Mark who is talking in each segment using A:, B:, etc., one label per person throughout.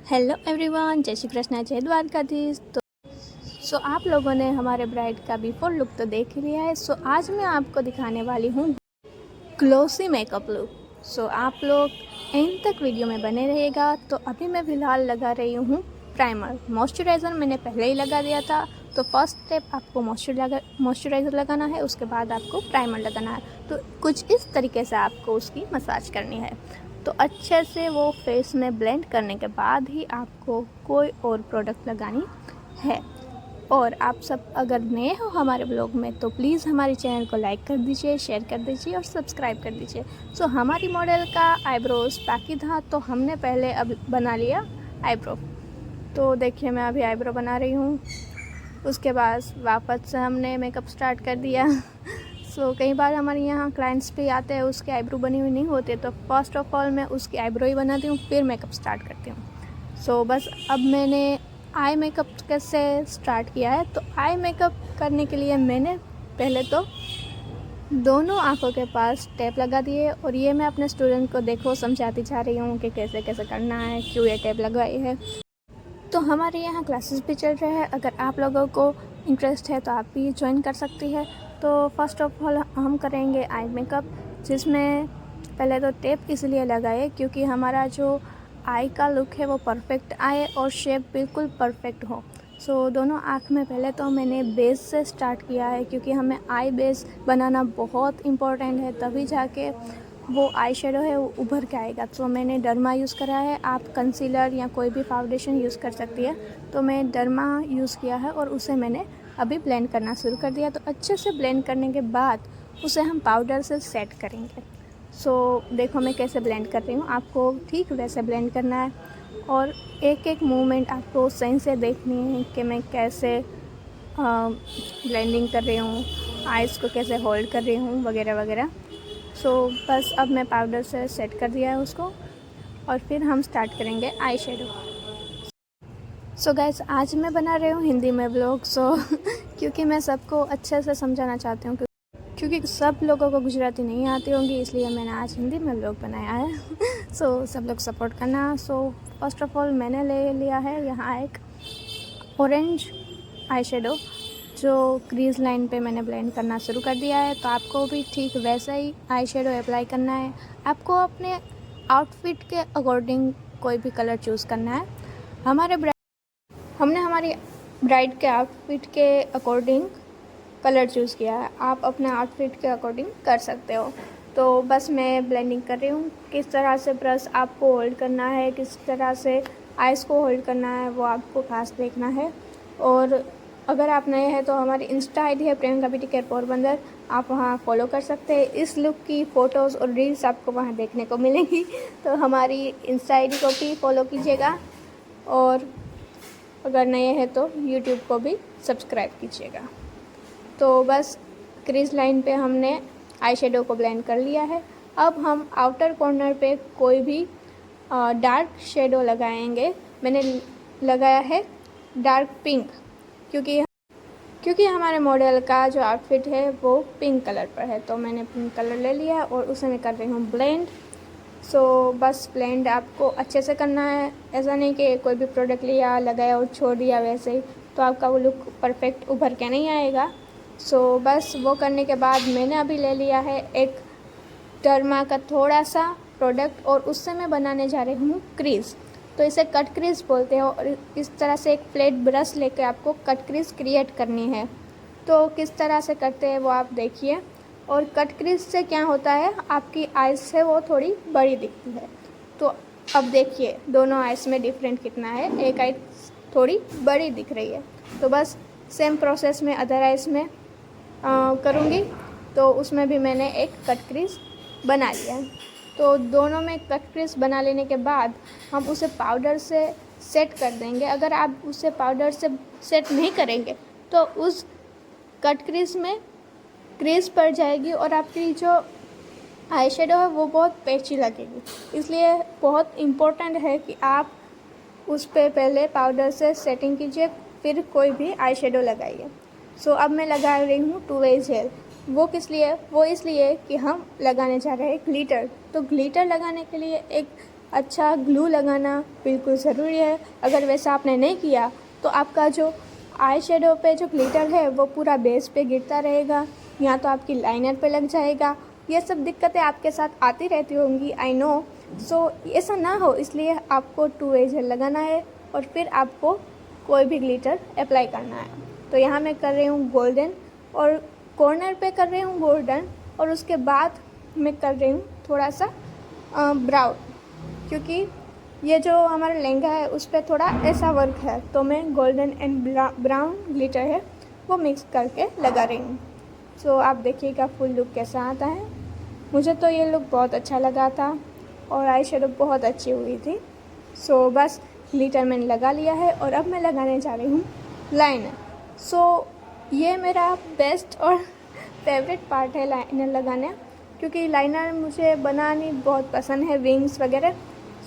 A: Hello everyone, जय श्री कृष्णा, जय द्वारकाधीश। तो आप लोगों ने हमारे ब्राइड का बिफोर लुक तो देख ही लिया है। आज मैं आपको दिखाने वाली हूँ ग्लोसी मेकअप लुक। आप लोग एंड तक वीडियो में बने रहिएगा। तो अभी मैं फ़िलहाल लगा रही हूँ प्राइमर। मॉइस्चराइज़र मैंने पहले ही लगा दिया था। तो फर्स्ट स्टेप आपको मॉइस्चराइज़र लगाना है, उसके बाद आपको प्राइमर लगाना है। तो कुछ इस तरीके से आपको उसकी मसाज करनी है। तो अच्छे से वो फेस में ब्लेंड करने के बाद ही आपको कोई और प्रोडक्ट लगानी है। और आप सब अगर नए हो हमारे ब्लॉग में तो प्लीज़ हमारे चैनल को लाइक कर दीजिए, शेयर कर दीजिए और सब्सक्राइब कर दीजिए। हमारी मॉडल का आईब्रोज बाकी था, तो हमने पहले अब बना लिया आईब्रो। तो देखिए मैं अभी आईब्रो बना रही हूँ। उसके बाद वापस से हमने मेकअप स्टार्ट कर दिया। कई बार हमारे यहाँ क्लाइंट्स भी आते हैं, उसकी आईब्रो बनी हुई नहीं होती, तो फर्स्ट ऑफ ऑल मैं उसकी आईब्रो ही बनाती हूँ, फिर मेकअप स्टार्ट करती हूँ। बस अब मैंने आई मेकअप कैसे स्टार्ट किया है। तो आई मेकअप करने के लिए मैंने पहले तो दोनों आँखों के पास टेप लगा दिए, और ये मैं अपने स्टूडेंट को देखो समझाती जा रही हूँ कि कैसे कैसे करना है, क्यों ये टेप लगवाई है। तो हमारे यहाँ क्लासेस भी चल रहे हैं, अगर आप लोगों को इंटरेस्ट है तो आप भी ज्वाइन कर सकती है। तो फर्स्ट ऑफ ऑल हम करेंगे आई मेकअप, जिसमें पहले तो टेप इसलिए लगाए क्योंकि हमारा जो आई का लुक है वो परफेक्ट आए और शेप बिल्कुल परफेक्ट हो। दोनों आँख में पहले तो मैंने बेस से स्टार्ट किया है, क्योंकि हमें आई बेस बनाना बहुत इम्पोर्टेंट है, तभी जाके वो आई शेडो है वो उभर के आएगा। मैंने डर्मा यूज़ करा है, आप कंसीलर या कोई भी फाउंडेशन यूज़ कर सकती है। तो मैं डर्मा यूज़ किया है और उसे मैंने अभी ब्लेंड करना शुरू कर दिया। तो अच्छे से ब्लेंड करने के बाद उसे हम पाउडर से सेट करेंगे। देखो मैं कैसे ब्लेंड कर रही हूँ, आपको ठीक वैसे ब्लेंड करना है, और एक एक मूवमेंट आपको सही से देखनी है कि मैं कैसे ब्लेंडिंग कर रही हूँ, आइज़ को कैसे होल्ड कर रही हूँ, वगैरह वगैरह। बस अब मैं पाउडर से सेट कर दिया है उसको, और फिर हम स्टार्ट करेंगे आई शेडो। गाइस, आज मैं बना रही हूँ हिंदी में ब्लॉग। क्योंकि मैं सबको अच्छे से समझाना चाहती हूँ, क्योंकि सब लोगों को गुजराती नहीं आती होंगी, इसलिए मैंने आज हिंदी में ब्लॉग बनाया है। सब लोग सपोर्ट करना। फर्स्ट ऑफ ऑल मैंने ले लिया है यहाँ एक ऑरेंज आई शेडो, जो क्रीज़ लाइन पे मैंने ब्लेंड करना शुरू कर दिया है। तो आपको भी ठीक वैसा ही आई शेडो अप्लाई करना है। आपको अपने आउटफिट के अकॉर्डिंग कोई भी कलर चूज़ करना है। हमने हमारी ब्राइड के आउटफिट के अकॉर्डिंग कलर चूज़ किया है, आप अपने आउटफिट के अकॉर्डिंग कर सकते हो। तो बस मैं ब्लेंडिंग कर रही हूँ, किस तरह से ब्रश आपको होल्ड करना है, किस तरह से आइज़ को होल्ड करना है, वो आपको खास देखना है। और अगर आप नए हैं तो हमारी इंस्टा आईडी है प्रियंका ब्यूटी केयर पोरबंदर, आप वहाँ फॉलो कर सकते हैं। इस लुक की फ़ोटोज़ और रील्स आपको वहाँ देखने को मिलेंगी। तो हमारी इंस्टा आईडी को भी फॉलो कीजिएगा, और अगर नए हैं तो यूट्यूब को भी सब्सक्राइब कीजिएगा। तो बस क्रीज लाइन पे हमने आई शेडो को ब्लेंड कर लिया है। अब हम आउटर कॉर्नर पे कोई भी डार्क शेडो लगाएंगे। मैंने लगाया है डार्क पिंक, क्योंकि हमारे मॉडल का जो आउटफिट है वो पिंक कलर पर है। तो मैंने पिंक कलर ले लिया और उसे मैं कर रही हूँ ब्लेंड। बस ब्लेंड आपको अच्छे से करना है, ऐसा नहीं कि कोई भी प्रोडक्ट लिया, लगाया और छोड़ दिया वैसे ही, तो आपका वो लुक परफेक्ट उभर के नहीं आएगा। बस वो करने के बाद मैंने अभी ले लिया है एक डर्मा का थोड़ा सा प्रोडक्ट, और उससे मैं बनाने जा रही हूँ क्रीज़। तो इसे कट क्रीज़ बोलते हैं, और इस तरह से एक फ्लैट ब्रश लेकर आपको कट क्रीज़ क्रिएट करनी है। तो किस तरह से करते हैं वो आप देखिए। और कट क्रीज़ से क्या होता है, आपकी आइज़ से वो थोड़ी बड़ी दिखती है। तो अब देखिए दोनों आइज़ में डिफरेंट कितना है, एक आई थोड़ी बड़ी दिख रही है। तो बस सेम प्रोसेस में अदर आइज़ में करूँगी। तो उसमें भी मैंने एक कट क्रीज़ बना लिया है। तो दोनों में कट क्रीज़ बना लेने के बाद हम उसे पाउडर से सेट कर देंगे। अगर आप उसे पाउडर से सेट नहीं करेंगे तो उस कट क्रीज़ में क्रीज़ पड़ जाएगी, और आपकी जो आई शेडो है वो बहुत पैची लगेगी। इसलिए बहुत इम्पोर्टेंट है कि आप उस पर पहले पाउडर से सेटिंग कीजिए, फिर कोई भी आई शेडो लगाइए। अब मैं लगा रही हूँ 2-वे जेल। वो किस लिए? वो इसलिए कि हम लगाने जा रहे हैं ग्लिटर। तो ग्लिटर लगाने के लिए एक अच्छा ग्लू लगाना बिल्कुल ज़रूरी है। अगर वैसा आपने नहीं किया तो आपका जो आई शेडो पे जो ग्लिटर है वो पूरा बेस पे गिरता रहेगा, या तो आपकी लाइनर पे लग जाएगा। ये सब दिक्कतें आपके साथ आती रहती होंगी, आई नो। सो ऐसा ना हो इसलिए आपको 2 वे जेल लगाना है और फिर आपको कोई भी ग्लिटर अप्लाई करना है। तो यहाँ मैं कर रही हूँ गोल्डन और कॉर्नर पे कर रही हूँ गोल्डन, और उसके बाद मैं कर रही हूँ थोड़ा सा ब्राउन, क्योंकि ये जो हमारा लहंगा है उस पर थोड़ा ऐसा वर्क है, तो मैं गोल्डन एंड ब्राउन ग्लिटर है वो मिक्स करके लगा रही हूँ। सो आप देखिएगा फुल लुक कैसा आता है। मुझे तो ये लुक बहुत अच्छा लगा था और आई शेडो बहुत अच्छी हुई थी। सो बस ग्लिटर मैंने लगा लिया है और अब मैं लगाने जा रही हूँ लाइनर। सो ये मेरा बेस्ट और फेवरेट पार्ट है लाइनर लगाना, क्योंकि लाइनर मुझे बनानी बहुत पसंद है, विंग्स वगैरह।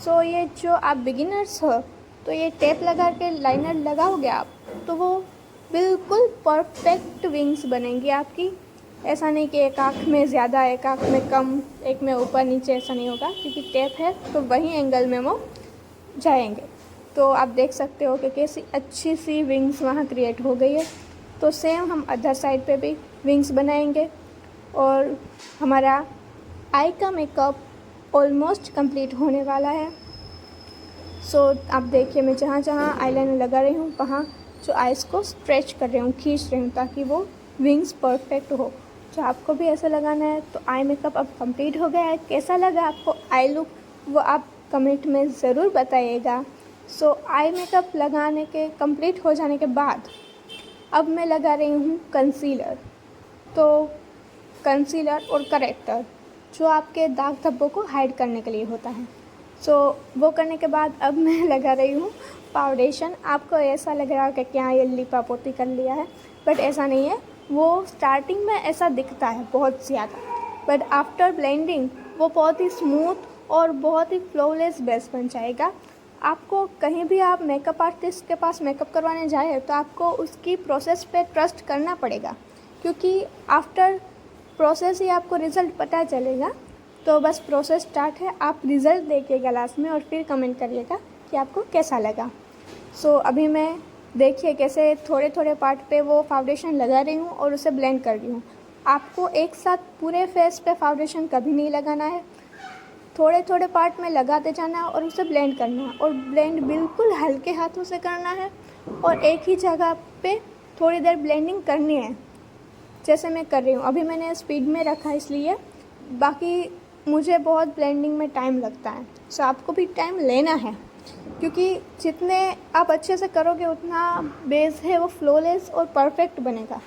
A: सो ये जो आप बिगिनर्स हो तो ये टेप लगा के लाइनर लगाओगे आप तो वो बिल्कुल परफेक्ट विंग्स बनेंगी आपकी। ऐसा नहीं कि एक आँख में ज़्यादा एक आँख में कम, एक में ऊपर नीचे, ऐसा नहीं होगा, क्योंकि टेप है तो वही एंगल में वो जाएंगे। तो आप देख सकते हो कि कैसी अच्छी सी विंग्स वहाँ क्रिएट हो गई है। तो सेम हम अदर साइड पे भी विंग्स बनाएंगे और हमारा आई का मेकअप ऑलमोस्ट कंप्लीट होने वाला है। सो आप देखिए मैं जहाँ जहाँ आईलाइनर लगा रही हूँ वहाँ जो आइज़ को स्ट्रेच कर रही हूँ, खींच रही हूँ, ताकि वो विंग्स परफेक्ट हो। तो आपको भी ऐसा लगाना है। तो आई मेकअप अब कंप्लीट हो गया है। कैसा लगा आपको आई लुक वो आप कमेंट में ज़रूर बताइएगा। सो आई मेकअप लगाने के कंप्लीट हो जाने के बाद अब मैं लगा रही हूँ कंसीलर। तो कंसीलर और करेक्टर जो आपके दाग धब्बों को हाइड करने के लिए होता है। सो वो करने के बाद अब मैं लगा रही हूँ फाउंडेशन। आपको ऐसा लग रहा है कि क्या ये लिपापोती कर लिया है, बट ऐसा नहीं है। वो स्टार्टिंग में ऐसा दिखता है बहुत ज़्यादा, बट आफ्टर ब्लेंडिंग वो बहुत ही स्मूथ और बहुत ही फ्लॉलेस बेस बन जाएगा। आपको कहीं भी आप मेकअप आर्टिस्ट के पास मेकअप करवाने जाए तो आपको उसकी प्रोसेस पे ट्रस्ट करना पड़ेगा, क्योंकि आफ्टर प्रोसेस ही आपको रिज़ल्ट पता चलेगा। तो बस प्रोसेस स्टार्ट है, आप रिज़ल्ट देखिएगा लास्ट में और फिर कमेंट करिएगा कि आपको कैसा लगा। सो अभी मैं देखिए कैसे थोड़े थोड़े पार्ट पे वो फाउंडेशन लगा रही हूँ और उसे ब्लेंड कर रही हूँ। आपको एक साथ पूरे फेस पे फाउंडेशन कभी नहीं लगाना है, थोड़े थोड़े पार्ट में लगाते जाना है और उसे ब्लेंड करना है, और ब्लेंड बिल्कुल हल्के हाथों से करना है और एक ही जगह पे थोड़ी देर ब्लेंडिंग करनी है, जैसे मैं कर रही हूँ। अभी मैंने स्पीड में रखा इसलिए, बाकी मुझे बहुत ब्लेंडिंग में टाइम लगता है। सो आपको भी टाइम लेना है, क्योंकि जितने आप अच्छे से करोगे उतना बेस है वो फ्लॉलेस और परफेक्ट बनेगा।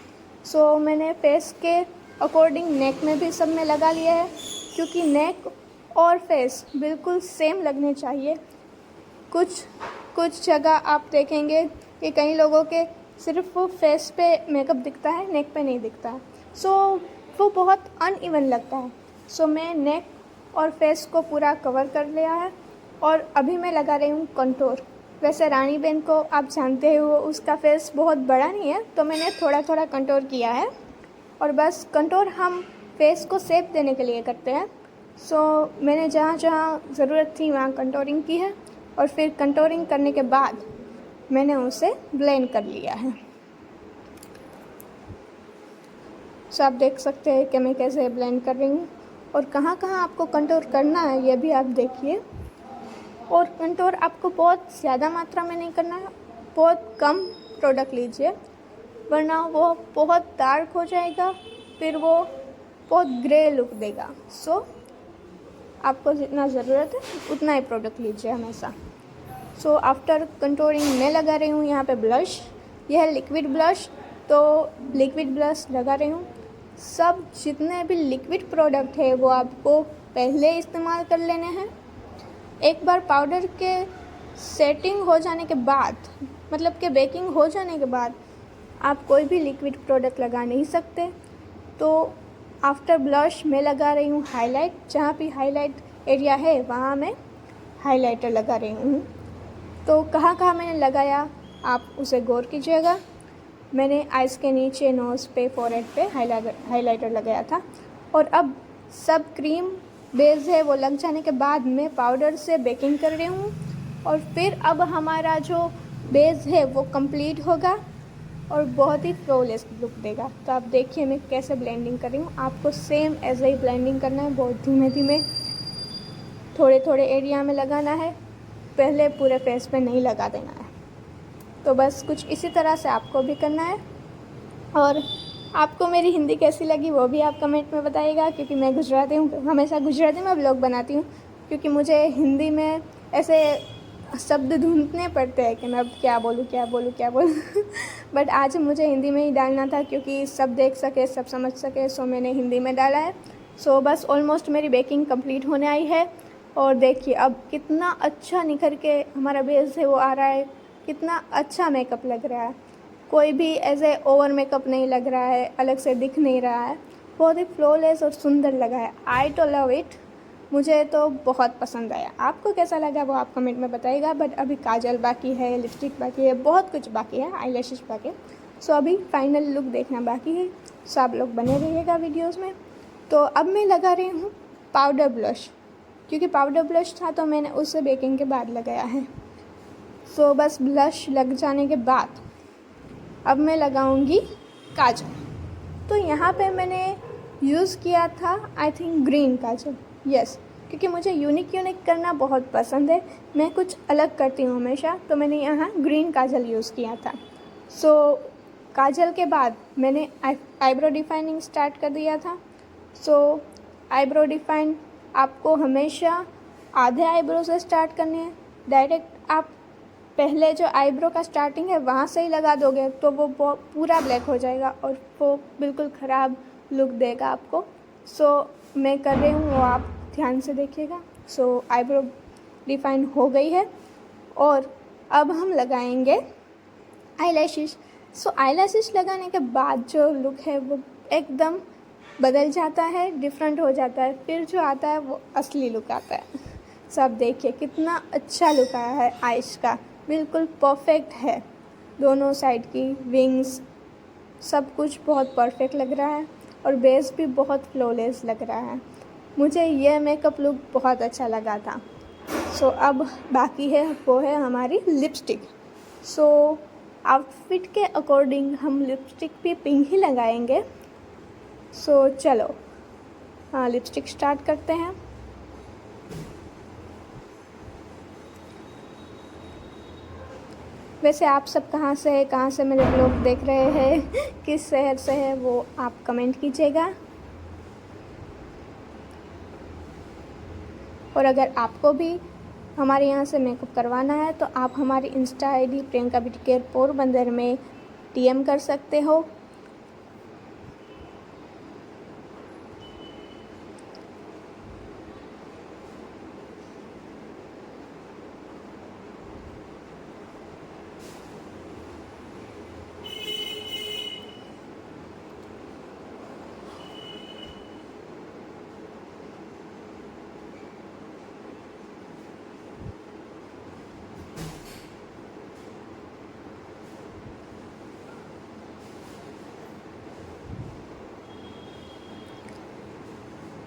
A: सो मैंने फेस के अकॉर्डिंग नेक में भी सब में लगा लिया है, क्योंकि नेक और फेस बिल्कुल सेम लगने चाहिए। कुछ जगह आप देखेंगे कि कई लोगों के सिर्फ फेस पे मेकअप दिखता है, नेक पे नहीं दिखता है। सो वो बहुत अनइवन लगता है। सो मैं नेक और फेस को पूरा कवर कर लिया है और अभी मैं लगा रही हूँ कंटूर। वैसे रानी बहन को आप जानते हो उसका फेस बहुत बड़ा नहीं है, तो मैंने थोड़ा थोड़ा कंटूर किया है। और बस कंटूर हम फेस को शेप देने के लिए करते हैं। सो मैंने जहाँ जहाँ ज़रूरत थी वहाँ कंटूरिंग की है, और फिर कंटूरिंग करने के बाद मैंने उसे ब्लेंड कर लिया है। सो आप देख सकते हैं कि मैं कैसे ब्लेंड कर रही हूँ और कहाँ कहाँ आपको कंटूर करना है ये भी आप देखिए। और कंटूर आपको बहुत ज़्यादा मात्रा में नहीं करना है, बहुत कम प्रोडक्ट लीजिए, वरना वो बहुत डार्क हो जाएगा, फिर वो बहुत ग्रे लुक देगा। सो आपको जितना ज़रूरत है उतना ही प्रोडक्ट लीजिए हमेशा। सो आफ्टर कंटूरिंग मैं लगा रही हूँ यहाँ पे ब्लश। यह है लिक्विड ब्लश, तो लिक्विड ब्लश लगा रही हूँ। सब जितने भी लिक्विड प्रोडक्ट है वो आपको पहले इस्तेमाल कर लेने हैं। एक बार पाउडर के सेटिंग हो जाने के बाद, मतलब कि बेकिंग हो जाने के बाद आप कोई भी लिक्विड प्रोडक्ट लगा नहीं सकते। तो आफ्टर ब्लश मैं लगा रही हूँ हाईलाइट। जहाँ भी हाईलाइट एरिया है वहाँ मैं हाइलाइटर लगा रही हूँ। तो कहाँ कहाँ मैंने लगाया आप उसे गौर कीजिएगा। मैंने आइज़ के नीचे, नोज़ पे, फोरहेड पे हाइलाइटर लगाया था। और अब सब क्रीम बेस है वो लग जाने के बाद मैं पाउडर से बेकिंग कर रही हूँ। और फिर अब हमारा जो बेस है वो कंप्लीट होगा और बहुत ही फ्लॉलेस लुक देगा। तो आप देखिए मैं कैसे ब्लेंडिंग कर रही हूँ। आपको सेम ऐसे ही ब्लेंडिंग करना है, बहुत धीमे धीमे थोड़े थोड़े एरिया में लगाना है, पहले पूरे फेस पे नहीं लगा देना है। तो बस कुछ इसी तरह से आपको भी करना है। और आपको मेरी हिंदी कैसी लगी वो भी आप कमेंट में बताइएगा, क्योंकि मैं गुजराती हूँ, हमेशा गुजराती में ब्लॉग बनाती हूँ, क्योंकि मुझे हिंदी में ऐसे शब्द ढूंढने पड़ते हैं कि मैं अब क्या बोलूँ बट आज मुझे हिंदी में ही डालना था, क्योंकि सब देख सके, सब समझ सके, सो मैंने हिंदी में डाला है। सो बस ऑलमोस्ट मेरी बेकिंग कंप्लीट होने आई है। और देखिए अब कितना अच्छा निखर के हमारा बेस है वो आ रहा है, कितना अच्छा मेकअप लग रहा है। कोई भी ऐसे ओवर मेकअप नहीं लग रहा है, अलग से दिख नहीं रहा है, बहुत ही फ्लॉलेस और सुंदर लगा है। आई टू लव इट, मुझे तो बहुत पसंद आया। आपको कैसा लगा वो आप कमेंट में बताइएगा। बट अभी काजल बाकी है, लिपस्टिक बाकी है, बहुत कुछ बाकी है, आईलैशेस बाकी है। सो अभी फाइनल लुक देखना बाकी है। सो आप लोग बने रहिएगा वीडियोज़ में। तो अब मैं लगा रही हूँ पाउडर ब्लश, क्योंकि पाउडर ब्लश था तो मैंने उसे बेकिंग के बाद लगाया है। सो बस ब्लश लग जाने के बाद अब मैं लगाऊंगी काजल। तो यहाँ पे मैंने यूज़ किया था I think green Kajal, yes, क्योंकि मुझे यूनिक करना बहुत पसंद है, मैं कुछ अलग करती हूँ हमेशा। तो मैंने यहाँ ग्रीन काजल यूज़ किया था। सो काजल के बाद मैंने आईब्रो डिफाइनिंग स्टार्ट कर दिया था। सो आईब्रो डिफाइन आपको हमेशा आधे आईब्रो से स्टार्ट करनी है। डायरेक्ट आप पहले जो आईब्रो का स्टार्टिंग है वहाँ से ही लगा दोगे तो वो पूरा ब्लैक हो जाएगा और वो बिल्कुल ख़राब लुक देगा आपको। सो मैं कर रही हूँ, वो आप ध्यान से देखिएगा। सो आईब्रो डिफाइन हो गई है और अब हम लगाएंगे आईलैशेस। सो आईलैशेस लगाने के बाद जो लुक है वो एकदम बदल जाता है, डिफरेंट हो जाता है। फिर जो आता है वो असली लुक आता है। सब देखिए कितना अच्छा लुक आया है आइस का, बिल्कुल परफेक्ट है। दोनों साइड की विंग्स सब कुछ बहुत परफेक्ट लग रहा है और बेस भी बहुत फ्लॉलेस लग रहा है। मुझे यह मेकअप लुक बहुत अच्छा लगा था। सो अब बाकी है वो है हमारी लिपस्टिक। सो आउटफिट के अकॉर्डिंग हम लिपस्टिक भी पिंक ही लगाएंगे। सो चलो हाँ लिपस्टिक स्टार्ट करते हैं। वैसे आप सब कहाँ से मेरे ब्लॉग देख रहे हैं, किस शहर से है वो आप कमेंट कीजिएगा। और अगर आपको भी हमारे यहाँ से मेकअप करवाना है तो आप हमारी Insta ID Priyanka beauty care Porbandar में डीएम कर सकते हो।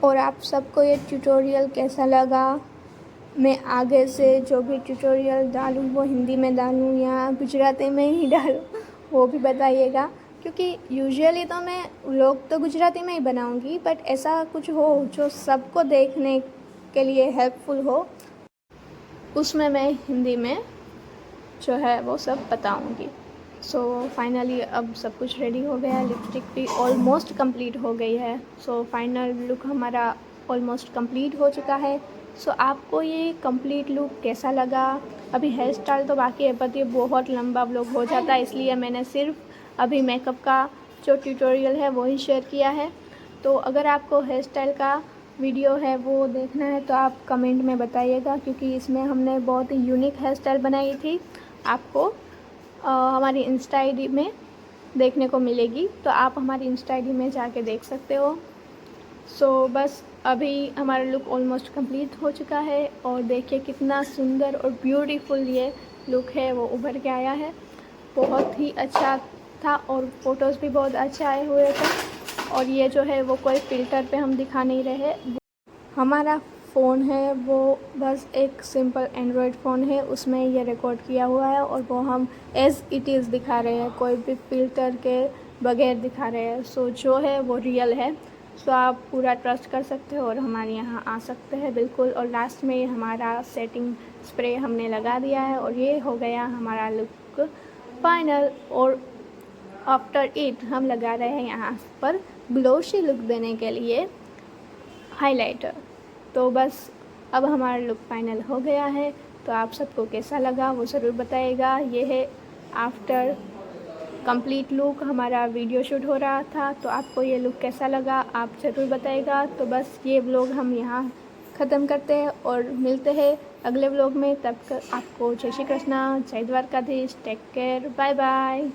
A: और आप सबको ये ट्यूटोरियल कैसा लगा, मैं आगे से जो भी ट्यूटोरियल डालूँ वो हिंदी में डालूँ या गुजराती में ही डालूँ वो भी बताइएगा, क्योंकि यूजुअली तो मैं व्लॉग तो गुजराती में ही बनाऊँगी, बट ऐसा कुछ हो जो सबको देखने के लिए हेल्पफुल हो, उसमें मैं हिंदी में जो है वो सब बताऊँगी। सो फाइनली अब सब कुछ रेडी हो गया, लिपस्टिक भी ऑलमोस्ट कंप्लीट हो गई है। सो फाइनल लुक हमारा ऑलमोस्ट कंप्लीट हो चुका है। सो आपको ये कंप्लीट लुक कैसा लगा? अभी हेयर स्टाइल तो बाकी है, पर ये बहुत लंबा व्लॉग हो जाता है, इसलिए मैंने सिर्फ अभी मेकअप का जो ट्यूटोरियल है वो ही शेयर किया है। तो अगर आपको हेयर स्टाइल का वीडियो है वो देखना है तो आप कमेंट में बताइएगा, क्योंकि इसमें हमने बहुत ही यूनिक हेयर स्टाइल बनाई थी, आपको हमारी इंस्टा आईडी में देखने को मिलेगी, तो आप हमारी इंस्टा आईडी में जाके देख सकते हो। सो बस अभी हमारा लुक ऑलमोस्ट कंप्लीट हो चुका है और देखिए कितना सुंदर और ब्यूटीफुल ये लुक है वो उभर के आया है। बहुत ही अच्छा था और फ़ोटोज़ भी बहुत अच्छे आए हुए थे। और ये जो है वो कोई फ़िल्टर पे हम दिखा नहीं रहे, हमारा फ़ोन है वो बस एक सिंपल एंड्रॉयड फ़ोन है, उसमें ये रिकॉर्ड किया हुआ है और वो हम एज़ इट इज़ दिखा रहे हैं, कोई भी फ़िल्टर के बगैर दिखा रहे हैं। सो जो है वो रियल है। सो आप पूरा ट्रस्ट कर सकते हो और हमारे यहाँ आ सकते हैं बिल्कुल। और लास्ट में हमारा सेटिंग स्प्रे हमने लगा दिया है और ये हो गया हमारा लुक फाइनल। और आफ्टर इट हम लगा रहे हैं यहाँ पर ग्लोशी लुक देने के लिए हाइलाइटर। तो बस अब हमारा लुक फाइनल हो गया है। तो आप सबको कैसा लगा वो ज़रूर बताइएगा। ये है आफ्टर कंप्लीट लुक, हमारा वीडियो शूट हो रहा था। तो आपको ये लुक कैसा लगा आप ज़रूर बताइएगा। तो बस ये व्लॉग हम यहाँ ख़त्म करते हैं और मिलते हैं अगले व्लॉग में। तब तक आपको जय श्री कृष्णा, जय Dwarkadhish, take care, bye bye.